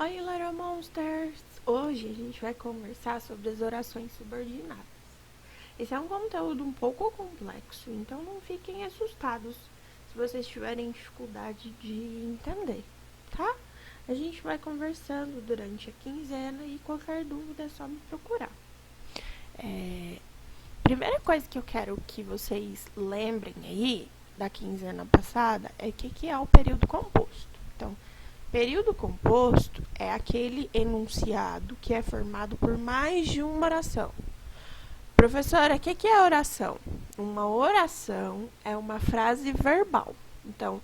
Oi, Little Monsters! Hoje a gente vai conversar sobre as orações subordinadas. Esse é um conteúdo um pouco complexo, então não fiquem assustados se vocês tiverem dificuldade de entender, tá? A gente vai conversando durante a quinzena e qualquer dúvida é só me procurar. Primeira coisa que eu quero que vocês lembrem aí da quinzena passada é o que é o período composto. Então, período composto é aquele enunciado que é formado por mais de uma oração. Professora, o que é oração? Uma oração é uma frase verbal. Então,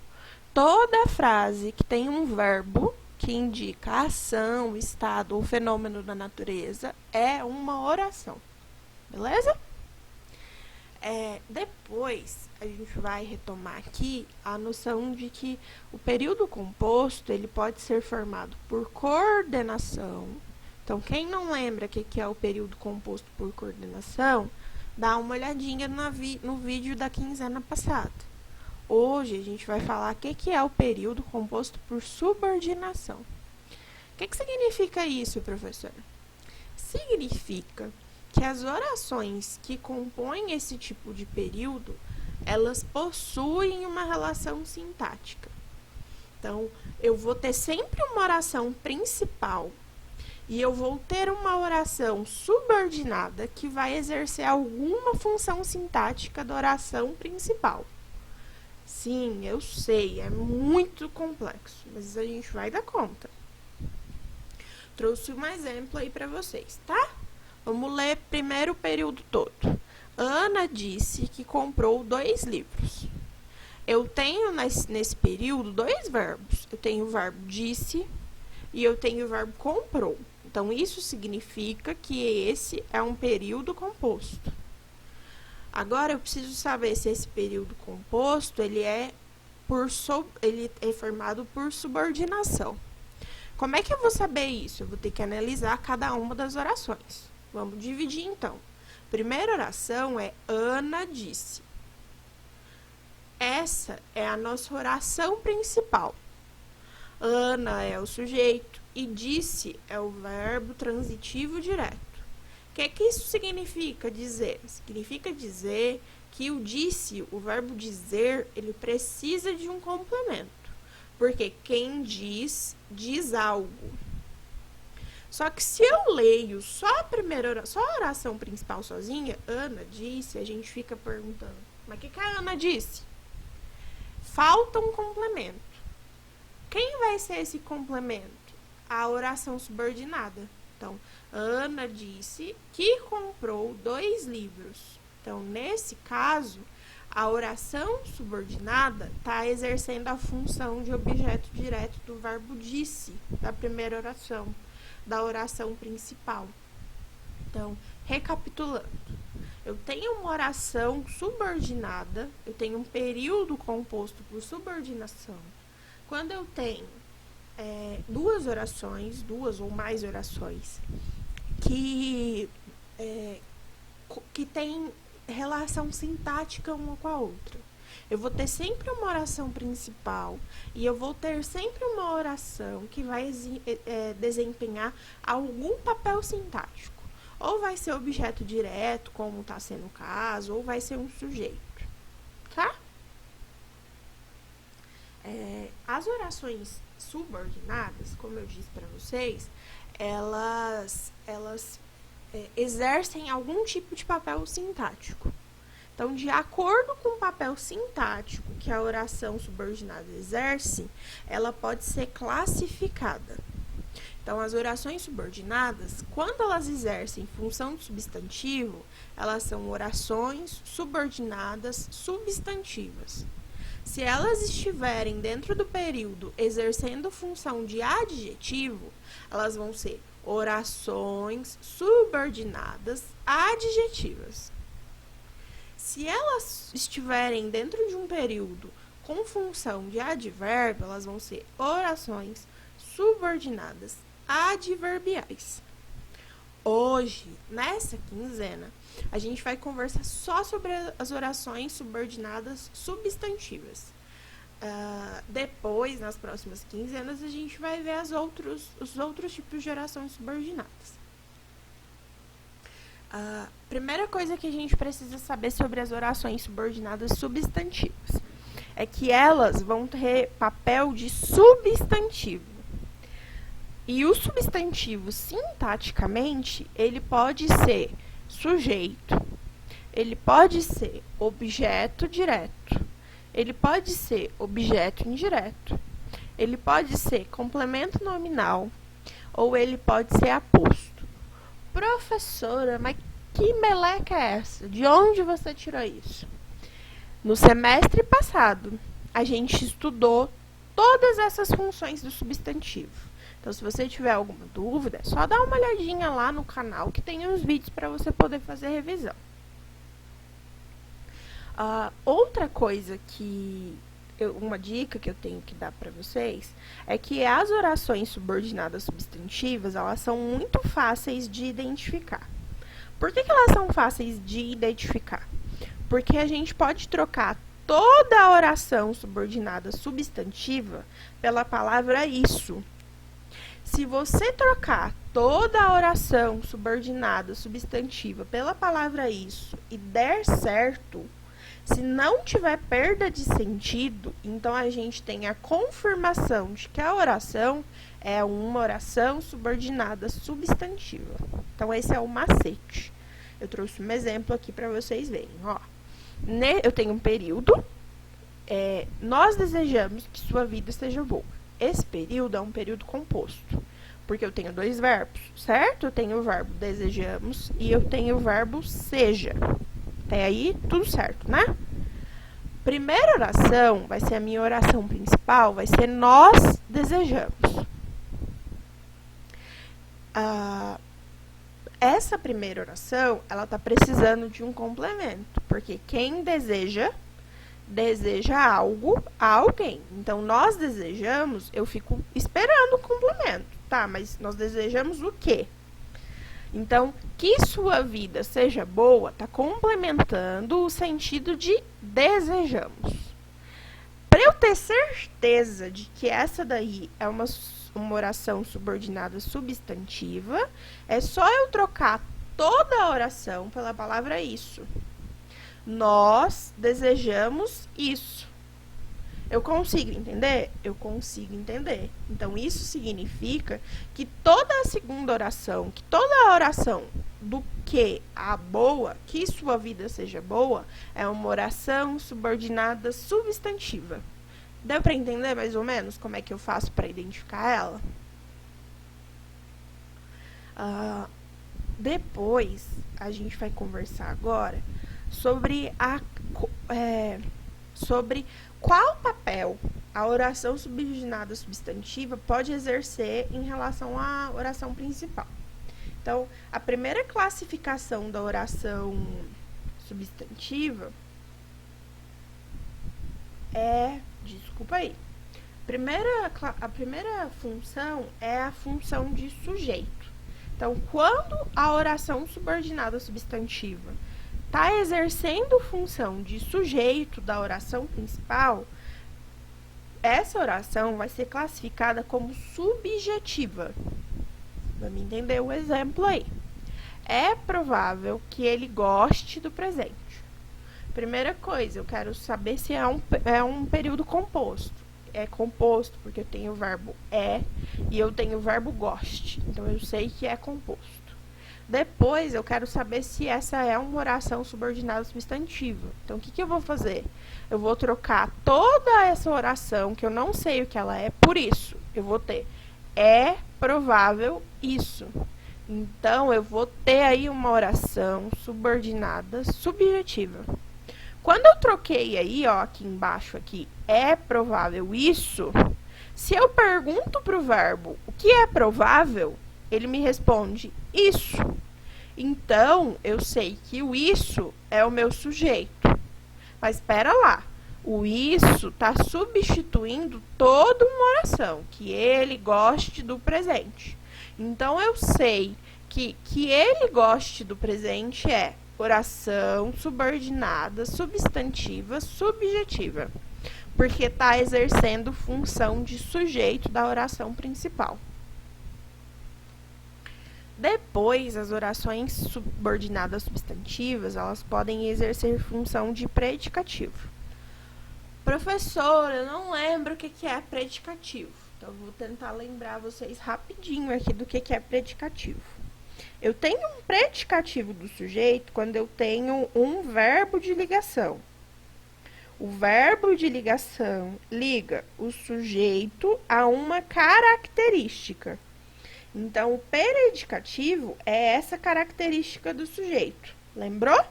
toda frase que tem um verbo que indica a ação, estado ou fenômeno da natureza é uma oração. Beleza? Depois, a gente vai retomar aqui a noção de que o período composto ele pode ser formado por coordenação. Então, quem não lembra o que é o período composto por coordenação, dá uma olhadinha no vídeo da quinzena passada. Hoje, a gente vai falar o que é o período composto por subordinação. O que significa isso, professora? Significa que as orações que compõem esse tipo de período, elas possuem uma relação sintática. Então, eu vou ter sempre uma oração principal e eu vou ter uma oração subordinada que vai exercer alguma função sintática da oração principal. Sim, eu sei, é muito complexo, mas a gente vai dar conta. Trouxe um exemplo aí para vocês, tá? Vamos ler primeiro o período todo. Ana disse que comprou 2 livros. Eu tenho nesse período 2 verbos. Eu tenho o verbo disse e eu tenho o verbo comprou. Então, isso significa que esse é um período composto. Agora, eu preciso saber se esse período composto ele é formado por subordinação. Como é que eu vou saber isso? Eu vou ter que analisar cada uma das orações. Vamos dividir, então. Primeira oração é Ana disse. Essa é a nossa oração principal. Ana é o sujeito e disse é o verbo transitivo direto. O que isso significa dizer? Significa dizer que o disse, o verbo dizer, ele precisa de um complemento. Porque quem diz, diz algo. Só que se eu leio só a oração principal sozinha, Ana disse, a gente fica perguntando, mas o que a Ana disse? Falta um complemento. Quem vai ser esse complemento? A oração subordinada. Então, Ana disse que comprou 2 livros. Então, nesse caso, a oração subordinada está exercendo a função de objeto direto do verbo disse, da primeira oração, da oração principal. Então, recapitulando, eu tenho uma oração subordinada, eu tenho um período composto por subordinação. Quando eu tenho 2 ou mais orações que têm relação sintática uma com a outra. Eu vou ter sempre uma oração principal e eu vou ter sempre uma oração que vai desempenhar algum papel sintático. Ou vai ser objeto direto, como está sendo o caso, ou vai ser um sujeito. Tá? As orações subordinadas, como eu disse para vocês, elas exercem algum tipo de papel sintático. Então, de acordo com o papel sintático que a oração subordinada exerce, ela pode ser classificada. Então, as orações subordinadas, quando elas exercem função de substantivo, elas são orações subordinadas substantivas. Se elas estiverem dentro do período exercendo função de adjetivo, elas vão ser orações subordinadas adjetivas. Se elas estiverem dentro de um período com função de advérbio, elas vão ser orações subordinadas adverbiais. Hoje, nessa quinzena, a gente vai conversar só sobre as orações subordinadas substantivas. Depois, nas próximas quinzenas, a gente vai ver os outros tipos de orações subordinadas. Primeira coisa que a gente precisa saber sobre as orações subordinadas substantivas é que elas vão ter papel de substantivo. E o substantivo, sintaticamente, ele pode ser sujeito, ele pode ser objeto direto, ele pode ser objeto indireto, ele pode ser complemento nominal ou ele pode ser aposto. Professora, mas que meleca é essa? De onde você tirou isso? No semestre passado, a gente estudou todas essas funções do substantivo. Então, se você tiver alguma dúvida, é só dar uma olhadinha lá no canal que tem uns vídeos para você poder fazer revisão. Outra coisa uma dica que eu tenho que dar para vocês é que as orações subordinadas substantivas, elas são muito fáceis de identificar. Por que elas são fáceis de identificar? Porque a gente pode trocar toda a oração subordinada substantiva pela palavra isso. Se você trocar toda a oração subordinada substantiva pela palavra isso e der certo, se não tiver perda de sentido, então a gente tem a confirmação de que a oração é uma oração subordinada substantiva. Então, esse é o macete. Eu trouxe um exemplo aqui para vocês verem. Eu tenho um período. Nós desejamos que sua vida seja boa. Esse período é um período composto, porque eu tenho dois verbos, certo? Eu tenho o verbo desejamos e eu tenho o verbo seja. Até aí, tudo certo, né? Primeira oração vai ser a minha oração principal, vai ser nós desejamos. Essa primeira oração, ela tá precisando de um complemento, porque quem deseja algo a alguém. Então, nós desejamos, eu fico esperando o complemento, tá? Mas nós desejamos o quê? Então, que sua vida seja boa, está complementando o sentido de desejamos. Para eu ter certeza de que essa daí é uma oração subordinada substantiva, é só eu trocar toda a oração pela palavra isso. Nós desejamos isso. Eu consigo entender? Eu consigo entender. Então, isso significa que toda a segunda oração, que toda a oração do que a boa, que sua vida seja boa, é uma oração subordinada substantiva. Deu para entender mais ou menos como é que eu faço para identificar ela? Depois, a gente vai conversar agora sobre qual papel a oração subordinada substantiva pode exercer em relação à oração principal. Então, a primeira classificação da oração substantiva a primeira função é a função de sujeito. Então, quando a oração subordinada substantiva está exercendo função de sujeito da oração principal, essa oração vai ser classificada como subjetiva. Vamos entender o exemplo aí. É provável que ele goste do presente. Primeira coisa, eu quero saber se é um período composto. É composto porque eu tenho o verbo e eu tenho o verbo goste. Então, eu sei que é composto. Depois, eu quero saber se essa é uma oração subordinada substantiva. Então, o que eu vou fazer? Eu vou trocar toda essa oração, que eu não sei o que ela é, por isso. Eu vou ter é provável isso. Então, eu vou ter aí uma oração subordinada subjetiva. Quando eu troquei aí, aqui embaixo, é provável isso, se eu pergunto para o verbo o que é provável, ele me responde isso. Então, eu sei que o isso é o meu sujeito. Mas espera lá, o isso está substituindo toda uma oração, que ele goste do presente. Então, eu sei que ele goste do presente é oração subordinada substantiva subjetiva. porque está exercendo função de sujeito da oração principal. Depois, as orações subordinadas substantivas, elas podem exercer função de predicativo. Professor, eu não lembro o que é predicativo. Então, eu vou tentar lembrar vocês rapidinho aqui do que é predicativo. Eu tenho um predicativo do sujeito quando eu tenho um verbo de ligação. O verbo de ligação liga o sujeito a uma característica. Então, o predicativo é essa característica do sujeito. Lembrou?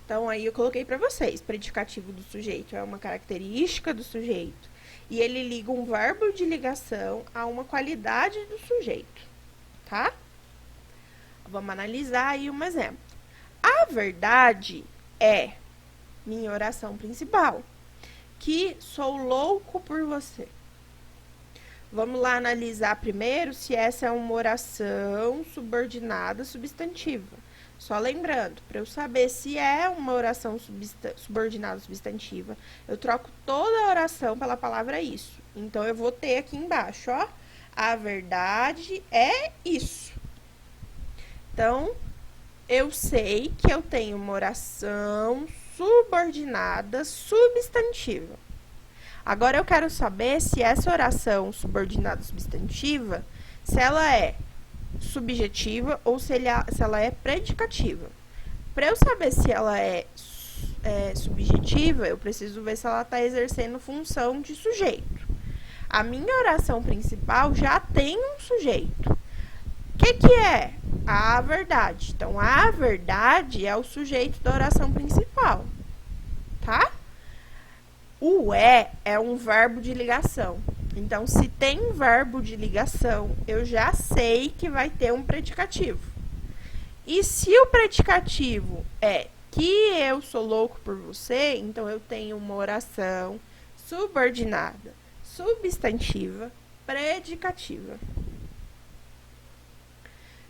Então, aí eu coloquei para vocês. Predicativo do sujeito é uma característica do sujeito. E ele liga um verbo de ligação a uma qualidade do sujeito. Tá? Vamos analisar aí um exemplo. A verdade é minha oração principal, que sou louco por você. Vamos lá analisar primeiro se essa é uma oração subordinada substantiva. Só lembrando, para eu saber se é uma oração subordinada substantiva, eu troco toda a oração pela palavra isso. Então, eu vou ter aqui embaixo, ó, a verdade é isso. Então, eu sei que eu tenho uma oração subordinada substantiva. Agora, eu quero saber se essa oração subordinada substantiva, se ela é subjetiva ou se ela é predicativa. Para eu saber se ela é subjetiva, eu preciso ver se ela está exercendo função de sujeito. A minha oração principal já tem um sujeito. O que é? A verdade. Então, a verdade é o sujeito da oração principal. Tá? O é um verbo de ligação. Então, se tem um verbo de ligação, eu já sei que vai ter um predicativo. E se o predicativo é que eu sou louco por você, então eu tenho uma oração subordinada, substantiva, predicativa.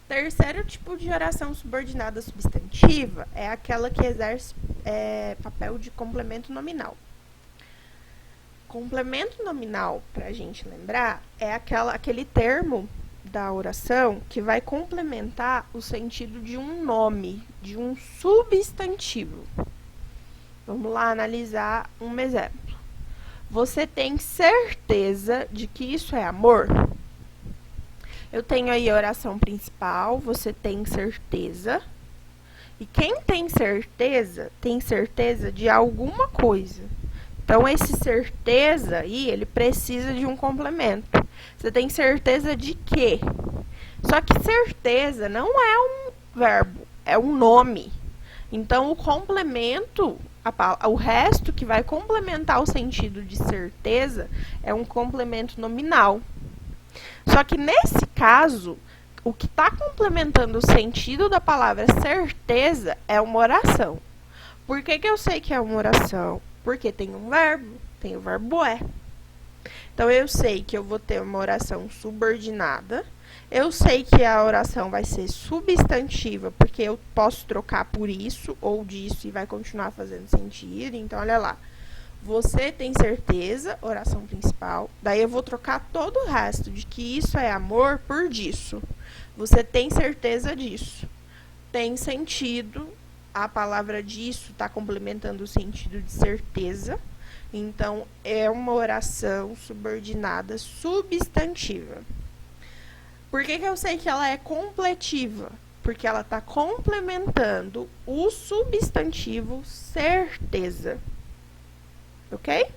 Terceiro tipo de oração subordinada substantiva é aquela que exerce papel de complemento nominal. Complemento nominal, para a gente lembrar, é aquele termo da oração que vai complementar o sentido de um nome, de um substantivo. Vamos lá analisar um exemplo. Você tem certeza de que isso é amor? Eu tenho aí a oração principal, você tem certeza. E quem tem certeza de alguma coisa. Então, esse certeza aí, ele precisa de um complemento. Você tem certeza de quê? Só que certeza não é um verbo, é um nome. Então, o complemento, o resto que vai complementar o sentido de certeza é um complemento nominal. Só que nesse caso, o que está complementando o sentido da palavra certeza é uma oração. Por que eu sei que é uma oração? Porque tem um verbo, tem o verbo é. Então, eu sei que eu vou ter uma oração subordinada. Eu sei que a oração vai ser substantiva, porque eu posso trocar por isso ou disso e vai continuar fazendo sentido. Então, olha lá. Você tem certeza, oração principal. Daí, eu vou trocar todo o resto de que isso é amor por disso. Você tem certeza disso. Tem sentido. A palavra disso está complementando o sentido de certeza. Então, é uma oração subordinada substantiva. Por que eu sei que ela é completiva? Porque ela está complementando o substantivo certeza. Ok?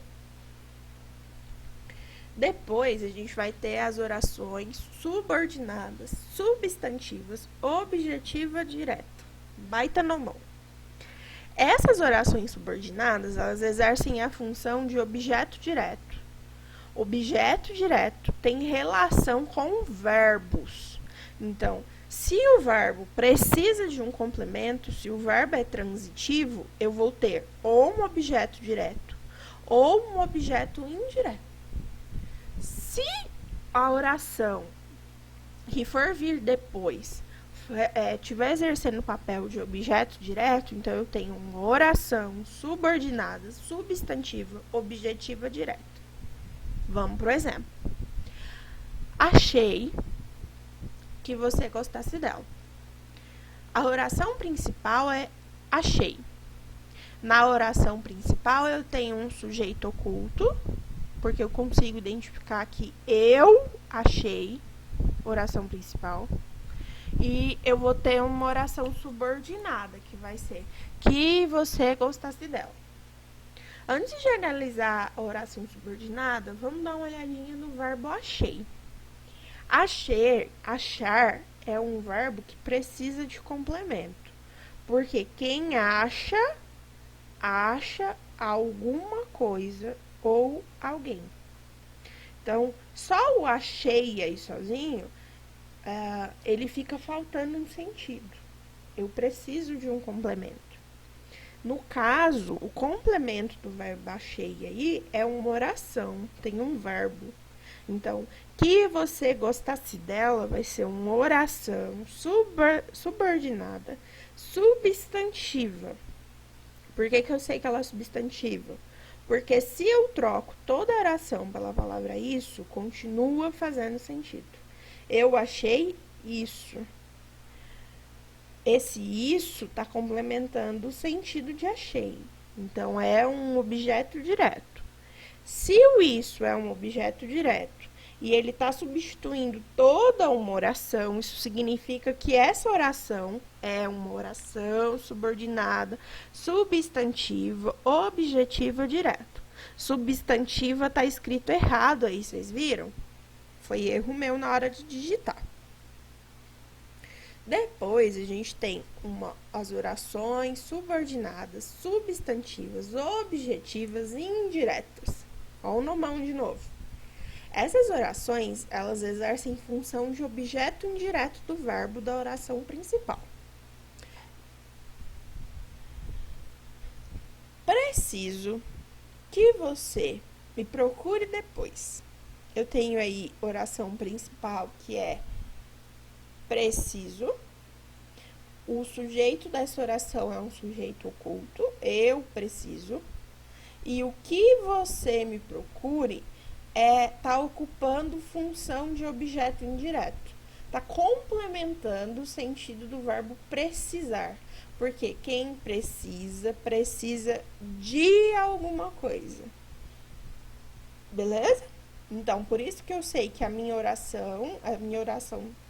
Depois, a gente vai ter as orações subordinadas, substantivas, objetiva direta. Baita nomão. Essas orações subordinadas, elas exercem a função de objeto direto. Objeto direto tem relação com verbos. Então, se o verbo precisa de um complemento, se o verbo é transitivo, eu vou ter ou um objeto direto ou um objeto indireto. Se a oração que for vir depois estiver exercendo o papel de objeto direto, então eu tenho uma oração subordinada, substantiva, objetiva direta. Vamos pro exemplo. Achei que você gostasse dela. A oração principal é achei. Na oração principal eu tenho um sujeito oculto, porque eu consigo identificar que eu achei, oração principal. E eu vou ter uma oração subordinada, que vai ser que você gostasse dela. Antes de analisar a oração subordinada, vamos dar uma olhadinha no verbo achei. Achar é um verbo que precisa de complemento. Porque quem acha alguma coisa ou alguém. Então, só o achei aí sozinho, ele fica faltando um sentido. Eu preciso de um complemento. No caso, o complemento do verbo achei aí é uma oração, tem um verbo. Então, que você gostasse dela vai ser uma oração subordinada, substantiva. Por que eu sei que ela é substantiva? Porque se eu troco toda a oração pela palavra isso, continua fazendo sentido. Eu achei isso. Esse isso está complementando o sentido de achei. Então, é um objeto direto. Se o isso é um objeto direto e ele está substituindo toda uma oração, isso significa que essa oração é uma oração subordinada, substantiva, objetiva direta. Substantiva está escrito errado aí, vocês viram? Foi erro meu na hora de digitar. Depois, a gente tem as orações subordinadas, substantivas, objetivas e indiretas. Olha o nomão de novo. Essas orações, elas exercem função de objeto indireto do verbo da oração principal. Preciso que você me procure depois. Eu tenho aí oração principal, que é preciso. O sujeito dessa oração é um sujeito oculto, eu preciso. E o que você me procure está ocupando função de objeto indireto. Está complementando o sentido do verbo precisar. Porque quem precisa de alguma coisa. Beleza? Então, por isso que eu sei que a minha oração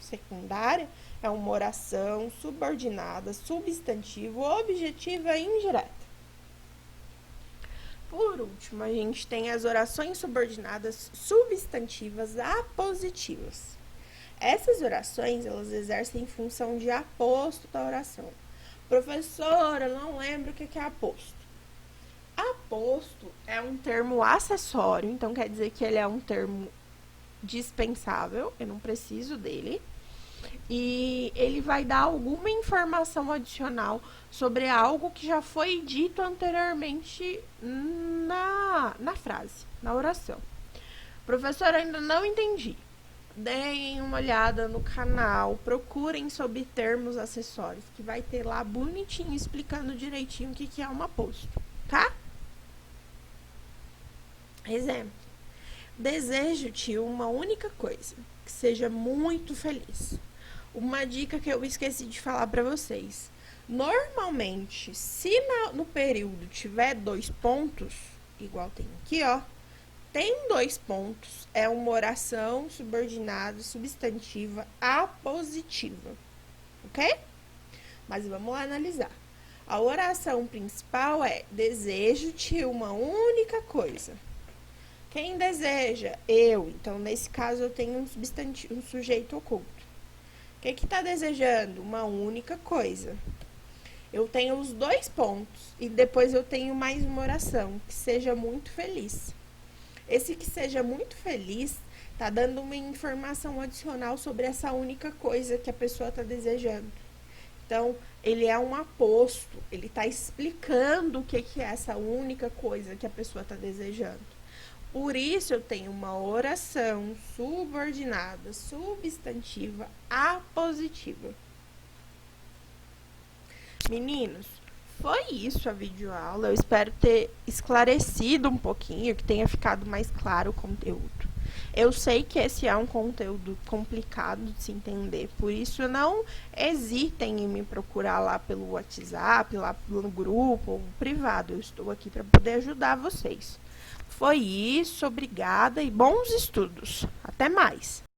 secundária é uma oração subordinada, substantivo, objetiva e indireta. Por último, a gente tem as orações subordinadas substantivas apositivas. Essas orações, elas exercem função de aposto da oração. Professora, eu não lembro o que é aposto. Aposto é um termo acessório, então quer dizer que ele é um termo dispensável, eu não preciso dele. E ele vai dar alguma informação adicional sobre algo que já foi dito anteriormente na frase, na oração. Professora, ainda não entendi. Deem uma olhada no canal, procurem sobre termos acessórios, que vai ter lá bonitinho explicando direitinho o que é um aposto, tá? Exemplo. Desejo-te uma única coisa, que seja muito feliz. Uma dica que eu esqueci de falar para vocês. Normalmente, se no período tiver 2 pontos, igual tem aqui, ó, tem 2 pontos, é uma oração subordinada, substantiva, apositiva, ok? Mas vamos lá analisar. A oração principal é desejo-te uma única coisa. Quem deseja? Eu. Então, nesse caso, eu tenho um sujeito oculto. O que está desejando? Uma única coisa. Eu tenho os 2 pontos e depois eu tenho mais uma oração, que seja muito feliz. Esse que seja muito feliz está dando uma informação adicional sobre essa única coisa que a pessoa está desejando. Então, ele é um aposto, ele está explicando o que é essa única coisa que a pessoa está desejando. Por isso, eu tenho uma oração subordinada, substantiva, apositiva. Meninos, foi isso a videoaula. Eu espero ter esclarecido um pouquinho, que tenha ficado mais claro o conteúdo. Eu sei que esse é um conteúdo complicado de se entender, por isso não hesitem em me procurar lá pelo WhatsApp, lá pelo grupo ou privado. Eu estou aqui para poder ajudar vocês. Foi isso, obrigada e bons estudos. Até mais!